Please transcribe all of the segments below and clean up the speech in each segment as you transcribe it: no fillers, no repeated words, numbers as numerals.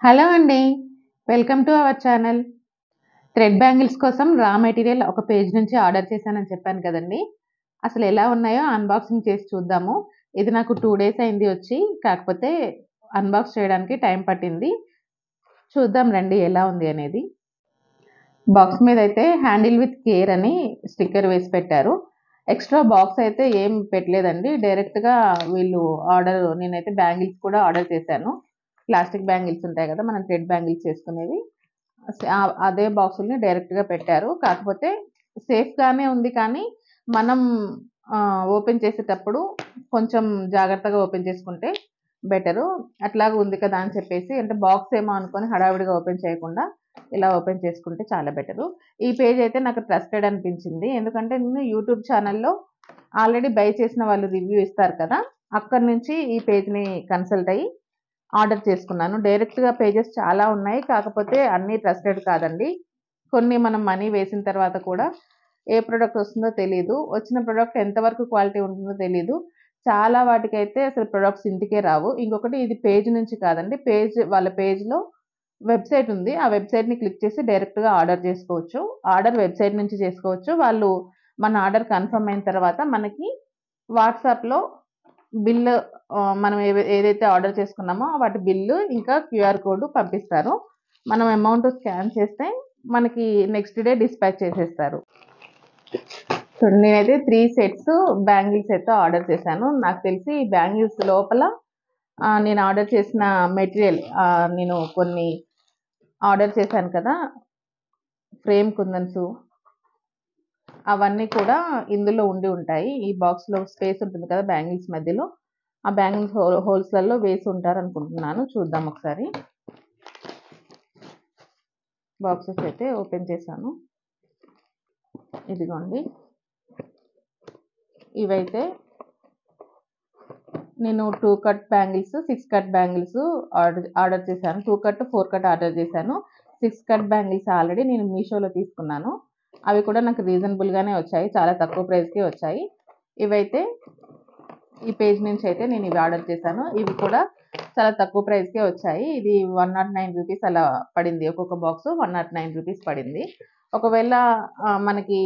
Hello అండి. Welcome to our channel. Thread bangles కోసం raw material ఒక పేజ్ నుంచి ఆర్డర్ చేశానని చెప్పాను కదండీ! అసలు ఎలా ఉన్నాయో అన్బాక్సింగ్ చేసి చూద్దాము. ఇది నాకు 2 డేస్ అయింది వచ్చి. కాకపోతే అన్బాక్స్ చేయడానికి టైం పట్టింది. చూద్దాం రండి ఎలా ఉంది అనేది. బాక్స్ మీదైతే హ్యాండిల్ విత్ కేర్ అని స్టిక్కర్ వేసి పెట్టారు. ఎక్స్‌ట్రా బాక్స్ అయితే ఏం పెట్టలేదండి. డైరెక్ట్‌గా వీళ్ళు నేనైతే బ్యాంగిల్స్ కూడా ఆర్డర్ చేశాను. ప్లాస్టిక్ బ్యాంగిల్స్ ఉంటాయి కదా! మనం థ్రెడ్ బ్యాంగిల్స్ చేసుకునేవి. అదే బాక్సుల్ని డైరెక్ట్‌గా పెట్టారు. కాకపోతే సేఫ్‌గానే ఉంది కానీ, మనం ఓపెన్ చేసేటప్పుడు కొంచెం జాగ్రత్తగా ఓపెన్ చేసుకుంటే బెటరు. అట్లాగా ఉంది కదా అని చెప్పేసి అంటే బాక్స్ ఏమో అనుకోని హడావిడిగా ఓపెన్ చేయకుండా ఇలా ఓపెన్ చేసుకుంటే చాలా బెటరు. ఈ పేజ్ అయితే నాకు ట్రస్టెడ్ అనిపించింది. ఎందుకంటే నేను యూట్యూబ్ ఛానెల్‌లో ఆల్రెడీ బై చేసిన వాళ్ళు రివ్యూ ఇస్తారు కదా! అక్కడి నుంచి ఈ పేజ్‌ని కన్సల్ట్ అయ్యి ఆర్డర్ చేసుకున్నాను. డైరెక్ట్‌గా పేజెస్ చాలా ఉన్నాయి. కాకపోతే అన్నీ ట్రస్టెడ్ కాదండి. కొన్ని మనం మనీ వేసిన తర్వాత కూడా ఏ ప్రొడక్ట్ వస్తుందో తెలీదు. వచ్చిన ప్రొడక్ట్ ఎంతవరకు క్వాలిటీ ఉంటుందో తెలీదు. చాలా వాటికైతే అసలు ప్రొడక్ట్స్ ఇంటికే రావు. ఇంకొకటి ఇది పేజ్ నుంచి కాదండి. వాళ్ళ పేజ్‌లో వెబ్‌సైట్ ఉంది. ఆ వెబ్‌సైట్‌ని క్లిక్ చేసి డైరెక్ట్‌గా ఆర్డర్ చేసుకోవచ్చు. ఆర్డర్ వెబ్‌సైట్ నుంచి చేసుకోవచ్చు. వాళ్ళు మన ఆర్డర్ కన్ఫర్మ్ అయిన తర్వాత మనకి వాట్సాప్‌లో బిల్లు మనం ఏదైతే ఆర్డర్ చేసుకున్నామో వాటి బిల్లు ఇంకా క్యూఆర్ కోడ్ పంపిస్తారు. మనం అమౌంట్ స్కాన్ చేస్తే మనకి నెక్స్ట్ డే డిస్పాచ్ చేసేస్తారు. చూడండి నేనైతే 3 సెట్స్ బ్యాంగిల్స్ అయితే ఆర్డర్ చేశాను. నాకు తెలిసి ఈ బ్యాంగిల్స్ లోపల నేను ఆర్డర్ చేసిన మెటీరియల్ నేను కొన్ని ఆర్డర్ చేశాను కదా! ఫ్రేమ్ కుందన్స్ అవన్నీ కూడా ఇందులో ఉండి ఉంటాయి. ఈ బాక్స్‌లో స్పేస్ ఉంటుంది కదా! బ్యాంగిల్స్ మధ్యలో. ఆ బ్యాంగిల్స్ హోల్స్‌లలో వేసి ఉంటారనుకుంటున్నాను. చూద్దాం ఒకసారి. బాక్సెస్ అయితే ఓపెన్ చేశాను. ఇదిగోండి. ఇవైతే నేను 2 cut bangles, 6 cut bangles order చేశాను. 2 కట్, 4 కట్ ఆర్డర్ చేశాను. 6 కట్ బ్యాంగిల్స్ ఆల్రెడీ నేను మీషోలో తీసుకున్నాను. అవి కూడా నాకు రీజనబుల్‌గానే వచ్చాయి. చాలా తక్కువ ప్రైస్‌కే వచ్చాయి. ఇవైతే ఈ పేజ్ నుంచి అయితే నేను ఇవి ఆర్డర్ చేశాను. ఇవి కూడా చాలా తక్కువ ప్రైస్‌కే వచ్చాయి. ఇది రూ. 109 అలా పడింది. ఒక్కొక్క బాక్స్ రూ. 109 పడింది. ఒకవేళ మనకి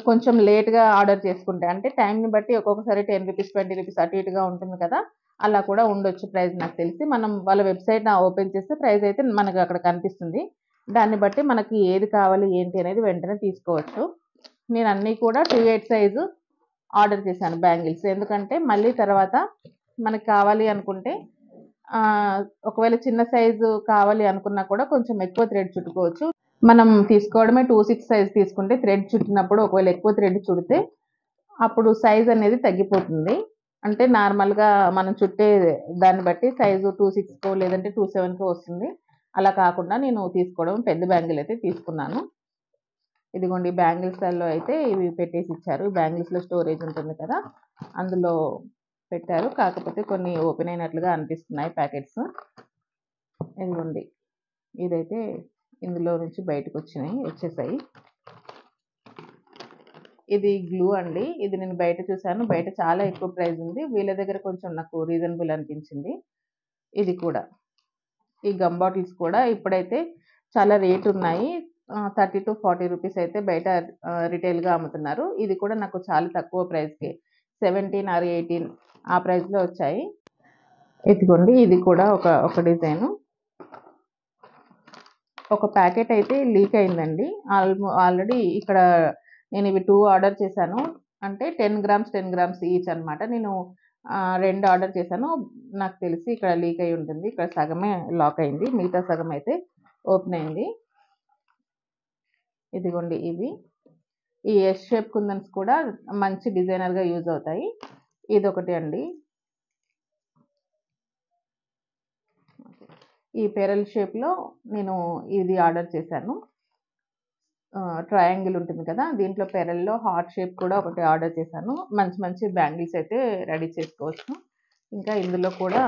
కొంచెం లేట్‌గా ఆర్డర్ చేసుకుంటే అంటే టైంని బట్టి ఒక్కొక్కసారి రూ. 10, రూ. 20 అటు ఇటుగా ఉంటుంది కదా! అలా కూడా ఉండొచ్చు ప్రైస్ నాకు తెలిసి. మనం వాళ్ళ వెబ్‌సైట్ ఓపెన్ చేస్తే ప్రైస్ అయితే మనకు అక్కడ కనిపిస్తుంది. దాన్ని బట్టి మనకి ఏది కావాలి ఏంటి అనేది వెంటనే తీసుకోవచ్చు. నేను అన్నీ కూడా 2/8 సైజు ఆర్డర్ చేశాను బ్యాంగిల్స్. ఎందుకంటే మళ్ళీ తర్వాత మనకు కావాలి అనుకుంటే ఒకవేళ చిన్న సైజు కావాలి అనుకున్నా కూడా కొంచెం ఎక్కువ థ్రెడ్ చుట్టుకోవచ్చు. మనం తీసుకోవడమే 2/6 సైజ్ తీసుకుంటే థ్రెడ్ చుట్టినప్పుడు ఒకవేళ ఎక్కువ థ్రెడ్ చుడితే అప్పుడు సైజ్ అనేది తగ్గిపోతుంది. అంటే నార్మల్‌గా మనం చుట్టే దాన్ని బట్టి సైజు 2/6కో లేదంటే 2/7కో వస్తుంది. అలా కాకుండా నేను తీసుకోవడం పెద్ద బ్యాంగిల్ అయితే తీసుకున్నాను. ఇదిగోండి బ్యాంగిల్స్‌లలో అయితే ఇవి పెట్టేసి ఇచ్చారు. బ్యాంగిల్స్‌లో స్టోరేజ్ ఉంటుంది కదా! అందులో పెట్టారు. కాకపోతే కొన్ని ఓపెన్ అయినట్లుగా అనిపిస్తున్నాయి ప్యాకెట్స్. ఇదిగోండి. ఇదైతే ఇందులో నుంచి వచ్చేసాయి. ఇది గ్లూ అండి. ఇది నేను బయట చూసాను. బయట చాలా ఎక్కువ ప్రైస్ ఉంది. వీళ్ళ దగ్గర కొంచెం నాకు రీజనబుల్ అనిపించింది. ఇది కూడా. ఈ గమ్ బాటిల్స్ కూడా ఇప్పుడైతే చాలా రేట్ ఉన్నాయి. 30-40 రూపీస్ అయితే బయట రిటైల్‌గా అమ్ముతున్నారు. ఇది కూడా నాకు చాలా తక్కువ ప్రైస్‌కే 17 ఆర్ 18 ఆ ప్రైస్‌లో వచ్చాయి. ఇదిగోండి ఇది కూడా ఒక డిజైను. ఒక ప్యాకెట్ అయితే లీక్ అయిందండి. ఆల్రెడీ ఇక్కడ నేను ఇవి 2 ఆర్డర్ చేశాను. అంటే 10 గ్రామ్స్, 10 గ్రామ్స్ ఈచ్ అనమాట. నేను 2 ఆర్డర్ చేశాను. నాకు తెలిసి ఇక్కడ లీక్ అయ్యి ఉంటుంది. ఇక్కడ సగమే లాక్ అయింది. మిగతా సగం అయితే ఓపెన్ అయింది. ఇదిగోండి ఇవి. ఈ ఎస్ షేప్ కుందన్స్ కూడా మంచి డిజైనర్‌గా యూజ్ అవుతాయి. ఇదొకటి అండి. ఈ పెరల్ షేప్‌లో నేను ఇది ఆర్డర్ చేశాను. ట్రయాంగిల్ ఉంటుంది కదా! దీంట్లో పెరల్‌లో హార్ట్ షేప్ కూడా ఒకటి ఆర్డర్ చేశాను. మంచి మంచి బ్యాంగిల్స్ అయితే రెడీ చేసుకోవచ్చు. ఇంకా ఇందులో కూడా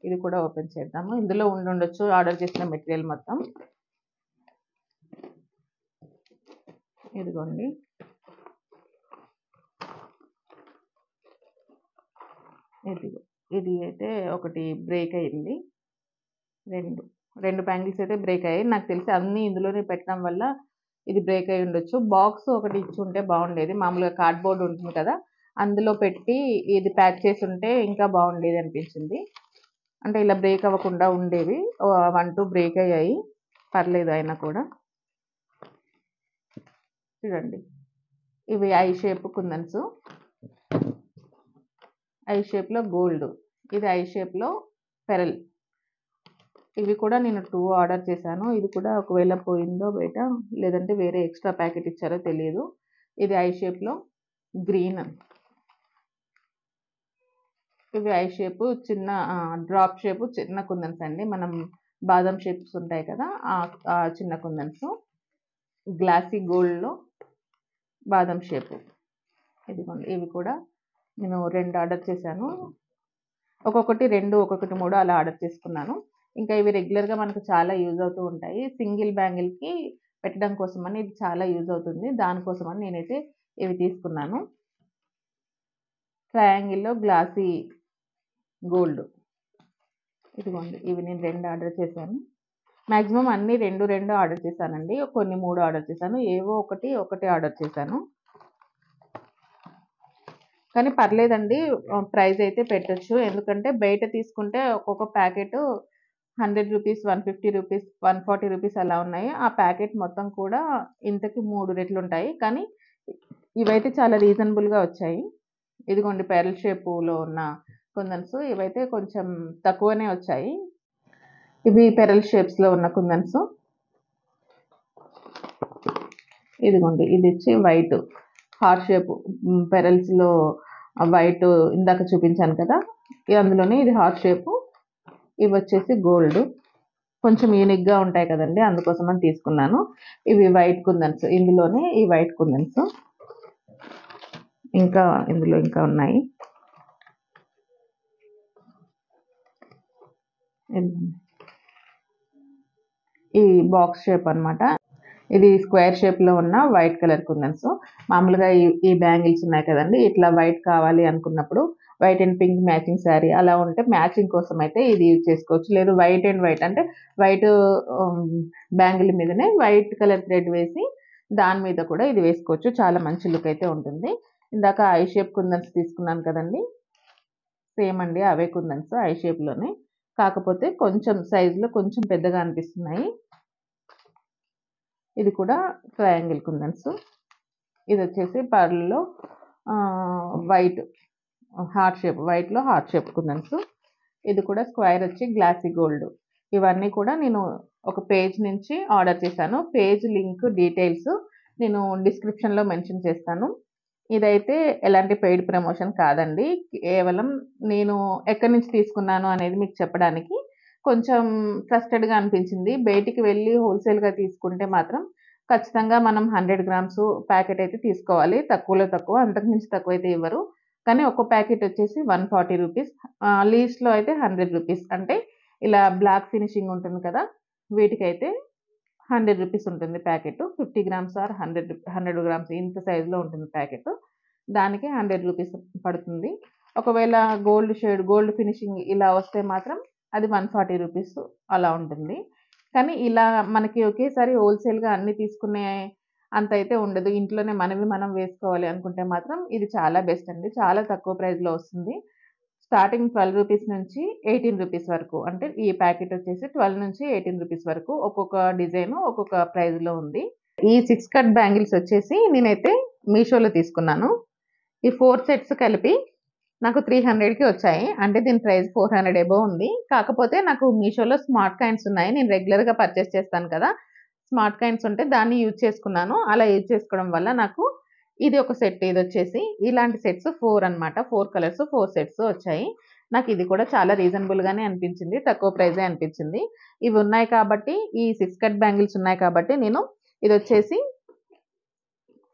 ఇది కూడా ఓపెన్ చేద్దాము. ఇందులో ఉండుండొచ్చు ఆర్డర్ చేసిన మెటీరియల్ మొత్తం. ఇదిగోండి. ఇది అయితే ఒకటి బ్రేక్ అయింది. రెండు రెండు బ్యాంగిల్స్ అయితే బ్రేక్ అయ్యాయి. నాకు తెలిసి అన్నీ ఇందులోనే పెట్టడం వల్ల ఇది బ్రేక్ అయ్యి ఉండొచ్చు. బాక్స్ ఒకటి ఇచ్చి ఉంటే బాగుండేది. మామూలుగా కార్డ్బోర్డ్ ఉంటుంది కదా, అందులో పెట్టి ఇది ప్యాక్ చేసి ఉంటే ఇంకా బాగుండేది అనిపించింది. అంటే ఇలా బ్రేక్ అవ్వకుండా ఉండేవి. 1, 2 బ్రేక్ అయ్యాయి, పర్లేదు అయినా కూడా. చూడండి, ఇవి ఐ షేప్ కుందన్స్, ఐ షేప్లో గోల్డ్, ఇది ఐ షేప్లో పెరల్. ఇవి కూడా నేను 2 ఆర్డర్ చేశాను. ఇది కూడా ఒకవేళ పోయిందో బయట, లేదంటే వేరే ఎక్స్ట్రా ప్యాకెట్ ఇచ్చారో తెలియదు. ఇది ఐ షేప్లో గ్రీన్. ఇవి ఐ షేప్ చిన్న డ్రాప్ షేప్ చిన్న కుందన్స్ అండి. మనం బాదం షేప్స్ ఉంటాయి కదా, ఆ చిన్న కుందన్స్. గ్లాసీ గోల్డ్లో బాదం షేపు. ఇదిగోండి, ఇవి కూడా నేను 2 ఆర్డర్ చేశాను. ఒక్కొక్కటి 2, ఒక్కొక్కటి 3 అలా ఆర్డర్ చేసుకున్నాను. ఇంకా ఇవి రెగ్యులర్గా మనకు చాలా యూజ్ అవుతూ ఉంటాయి. సింగిల్ బ్యాంగిల్కి పెట్టడం కోసమని ఇది చాలా యూజ్ అవుతుంది. దానికోసమని నేనైతే ఇవి తీసుకున్నాను. ట్రయాంగిల్లో గ్లాసీ గోల్డ్. ఇదిగోండి, ఇవి నేను 2 ఆర్డర్ చేశాను. మ్యాక్సిమం అన్నీ 2 ఆర్డర్ చేశానండి. కొన్ని 3 ఆర్డర్ చేశాను, ఏవో ఒకటి ఆర్డర్ చేశాను. కానీ పర్లేదండి, ప్రైస్ అయితే పెట్టచ్చు. ఎందుకంటే బయట తీసుకుంటే ఒక్కొక్క ప్యాకెట్ 100 రూపీస్, 150 రూపీస్, 140 రూపీస్ అలా ఉన్నాయి. ఆ ప్యాకెట్ మొత్తం కూడా ఇంతకి 3 రెట్లు ఉంటాయి. కానీ ఇవైతే చాలా రీజనబుల్గా వచ్చాయి. ఇదిగోండి, పెరల్ షేపులో ఉన్న కుందన్స్. ఇవైతే కొంచెం తక్కువనే వచ్చాయి. ఇవి పెరల్ షేప్స్లో ఉన్న కుందన్స్. ఇదిగోండి, ఇది వచ్చి వైట్ హార్ట్ షేప్ పెరల్స్లో వైట్ ఇందాక చూపించాను కదా, అందులోనే ఇది హార్ట్ షేపు. ఇవి వచ్చేసి గోల్డ్, కొంచెం యూనిక్గా ఉంటాయి కదండి, అందుకోసమని తీసుకున్నాను. ఇవి వైట్ కుందన్స్, ఇందులోనే ఈ వైట్ కుందన్స్. ఇంకా ఇందులో ఇంకా ఉన్నాయి. ఈ బాక్స్ షేప్ అన్నమాట. ఇది స్క్వేర్ షేప్లో ఉన్న వైట్ కలర్ కుందన్స్. మామూలుగా ఈ బ్యాంగిల్స్ ఉన్నాయి కదండి, ఇట్లా వైట్ కావాలి అనుకున్నప్పుడు white and pink matching sari అలా ఉంటే మ్యాచింగ్ కోసం అయితే ఇది యూజ్ చేసుకోవచ్చు. లేదు వైట్ అండ్ వైట్ అంటే వైట్ బ్యాంగిల్ మీదనే వైట్ కలర్ థ్రెడ్ వేసి దాని మీద కూడా ఇది వేసుకోవచ్చు. చాలా మంచి లుక్ అయితే ఉంటుంది. ఇందాక ఐ షేప్ కుందన్స్ తీసుకున్నాను కదండి, సేమ్ అండి అవే కుందన్స్ ఐ షేప్లోనే, కాకపోతే కొంచెం సైజులో కొంచెం పెద్దగా అనిపిస్తున్నాయి. ఇది కూడా ట్రయాంగిల్ కుందన్స్. ఇది వచ్చేసి పర్ల్లో వైట్ హార్ట్ షేప్, వైట్లో హార్ట్ షేప్ కుందన్స్. ఇది కూడా స్క్వేర్ వచ్చి గ్లాసీ గోల్డ్. ఇవన్నీ కూడా నేను ఒక పేజ్ నుంచి ఆర్డర్ చేశాను. పేజ్ లింక్ డీటెయిల్స్ నేను డిస్క్రిప్షన్లో మెన్షన్ చేస్తాను. ఇదైతే ఎలాంటి పెయిడ్ ప్రమోషన్ కాదండి, కేవలం నేను ఎక్కడి నుంచి తీసుకున్నాను అనేది మీకు చెప్పడానికి కొంచెం ట్రస్టెడ్గా అనిపించింది. బయటికి వెళ్ళి హోల్సేల్గా తీసుకుంటే మాత్రం ఖచ్చితంగా మనం 100 గ్రామ్స్ ప్యాకెట్ అయితే తీసుకోవాలి. తక్కువలో తక్కువ, అంతకుమించి తక్కువ అయితే ఇవ్వరు. కానీ ఒక్కో ప్యాకెట్ వచ్చేసి 140 రూపీస్, లీస్ట్లో అయితే 100 రూపీస్. అంటే ఇలా బ్లాక్ ఫినిషింగ్ ఉంటుంది కదా, వీటికైతే 100 రూపీస్ ఉంటుంది ప్యాకెట్. 50 గ్రామ్స్ ఆర్ 100 గ్రామ్స్ ఇంత సైజులో ఉంటుంది ప్యాకెట్. దానికి 100 రూపీస్ పడుతుంది. ఒకవేళ గోల్డ్ షేడ్, గోల్డ్ ఫినిషింగ్ ఇలా వస్తే మాత్రం అది 140 రూపీస్ అలా ఉంటుంది. కానీ ఇలా మనకి ఒకేసారి హోల్సేల్గా అన్ని తీసుకునే అంత అయితే ఉండదు. ఇంట్లోనే మనవి మనం వేసుకోవాలి అనుకుంటే మాత్రం ఇది చాలా బెస్ట్ అండి. చాలా తక్కువ ప్రైస్లో వస్తుంది. స్టార్టింగ్ 12 రూపీస్ నుంచి 18 రూపీస్ వరకు, అంటే ఈ ప్యాకెట్ వచ్చేసి 12 నుంచి 18 రూపీస్ వరకు ఒక్కొక్క డిజైన్ ఒక్కొక్క ప్రైస్లో ఉంది. ఈ 6 కట్ బ్యాంగిల్స్ వచ్చేసి నేనైతే మీషోలో తీసుకున్నాను. ఈ 4 సెట్స్ కలిపి నాకు 300కి వచ్చాయి. అంటే దీని ప్రైస్ 400 అబోవ్ ఉంది. కాకపోతే నాకు మీషోలో స్మార్ట్ కాయిన్స్ ఉన్నాయి. నేను రెగ్యులర్గా పర్చేస్ చేస్తాను కదా, స్మార్ట్ కాయిన్స్ ఉంటే దాన్ని యూజ్ చేసుకున్నాను. అలా యూజ్ చేసుకోవడం వల్ల నాకు ఇది ఒక సెట్, ఇది వచ్చేసి ఇలాంటి సెట్స్ 4 అనమాట. 4 కలర్స్ 4 సెట్స్ వచ్చాయి. నాకు ఇది కూడా చాలా రీజనబుల్గానే అనిపించింది, తక్కువ ప్రైజే అనిపించింది. ఇవి ఉన్నాయి కాబట్టి, ఈ 6 కట్ బ్యాంగిల్స్ ఉన్నాయి కాబట్టి నేను ఇది వచ్చేసి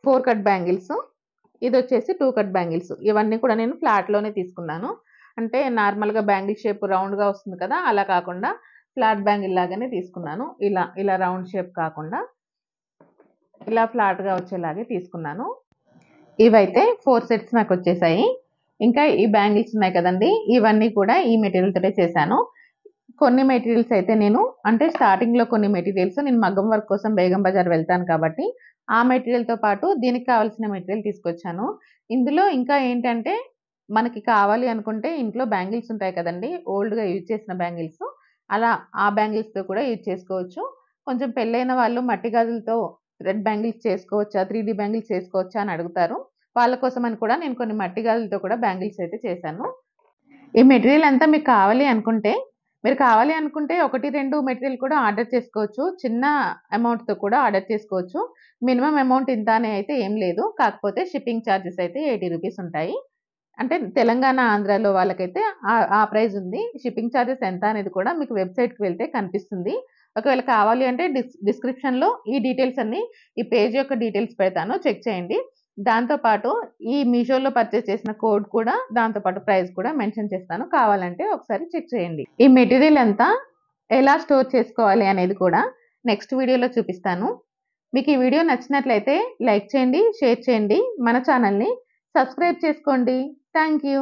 4 కట్ బ్యాంగిల్స్, ఇది వచ్చేసి 2 కట్ బ్యాంగిల్స్, ఇవన్నీ కూడా నేను ఫ్లాట్లోనే తీసుకున్నాను. అంటే నార్మల్గా బ్యాంగిల్ షేప్ రౌండ్గా వస్తుంది కదా, అలా కాకుండా ఫ్లాట్ బ్యాంగిల్ లాగానే తీసుకున్నాను. ఇలా రౌండ్ షేప్ కాకుండా ఇలా ఫ్లాట్గా వచ్చేలాగే తీసుకున్నాను. ఇవైతే 4 సెట్స్ నాకు వచ్చేసాయి. ఇంకా ఈ బ్యాంగిల్స్ ఉన్నాయి కదండి, ఇవన్నీ కూడా ఈ మెటీరియల్ తోటే చేశాను. కొన్ని మెటీరియల్స్ అయితే నేను అంటే స్టార్టింగ్లో కొన్ని మెటీరియల్స్ నేను మగ్గం వర్క్ కోసం బేగం బజార్ వెళ్తాను కాబట్టి ఆ మెటీరియల్తో పాటు దీనికి కావాల్సిన మెటీరియల్ తీసుకొచ్చాను. ఇందులో ఇంకా ఏంటంటే మనకి కావాలి అనుకుంటే ఇంట్లో బ్యాంగిల్స్ ఉంటాయి కదండి, ఓల్డ్గా యూజ్ చేసిన బ్యాంగిల్స్, అలా ఆ బ్యాంగిల్స్తో కూడా యూజ్ చేసుకోవచ్చు. కొంచెం పెళ్ళైన వాళ్ళు మట్టి గాజులతో థ్రెడ్ బ్యాంగిల్స్ చేసుకోవచ్చా, 3D బ్యాంగిల్స్ చేసుకోవచ్చా అని అడుగుతారు. వాళ్ళ కోసం అని కూడా నేను కొన్ని మట్టి గాజులతో కూడా బ్యాంగిల్స్ అయితే చేశాను. ఈ మెటీరియల్ అంతా మీకు కావాలి అనుకుంటే మీరు కావాలి అనుకుంటే 1, 2 మెటీరియల్ కూడా ఆర్డర్ చేసుకోవచ్చు. చిన్న అమౌంట్‌తో కూడా ఆర్డర్ చేసుకోవచ్చు. మినిమమ్ అమౌంట్ ఇంత అని అయితే ఏం లేదు. కాకపోతే షిప్పింగ్ చార్జెస్ అయితే ₹80 ఉంటాయి. అంటే తెలంగాణ, ఆంధ్రాలో వాళ్ళకైతే ఆ ప్రైస్ ఉంది. షిప్పింగ్ చార్జెస్ ఎంత అనేది కూడా మీకు వెబ్‌సైట్‌కి వెళ్తే కనిపిస్తుంది. ఒకవేళ కావాలి అంటే డిస్క్రిప్షన్‌లో ఈ డీటెయిల్స్ అన్నీ, ఈ పేజ్ యొక్క డీటెయిల్స్ పెడతాను, చెక్ చేయండి. దాంతో పాటు ఈ మీషోలో పర్చేస్ చేసిన కోడ్ కూడా, దాంతో పాటు ప్రైస్ కూడా మెన్షన్ చేస్తాను. కావాలంటే ఒకసారి చెక్ చేయండి. ఈ మెటీరియల్ అంతా ఎలా స్టోర్ చేసుకోవాలి అనేది కూడా నెక్స్ట్ వీడియోలో చూపిస్తాను. మీకు ఈ వీడియో నచ్చినట్లయితే లైక్ చేయండి, షేర్ చేయండి, మన ఛానల్‌ని సబ్స్క్రైబ్ చేసుకోండి. Thank you.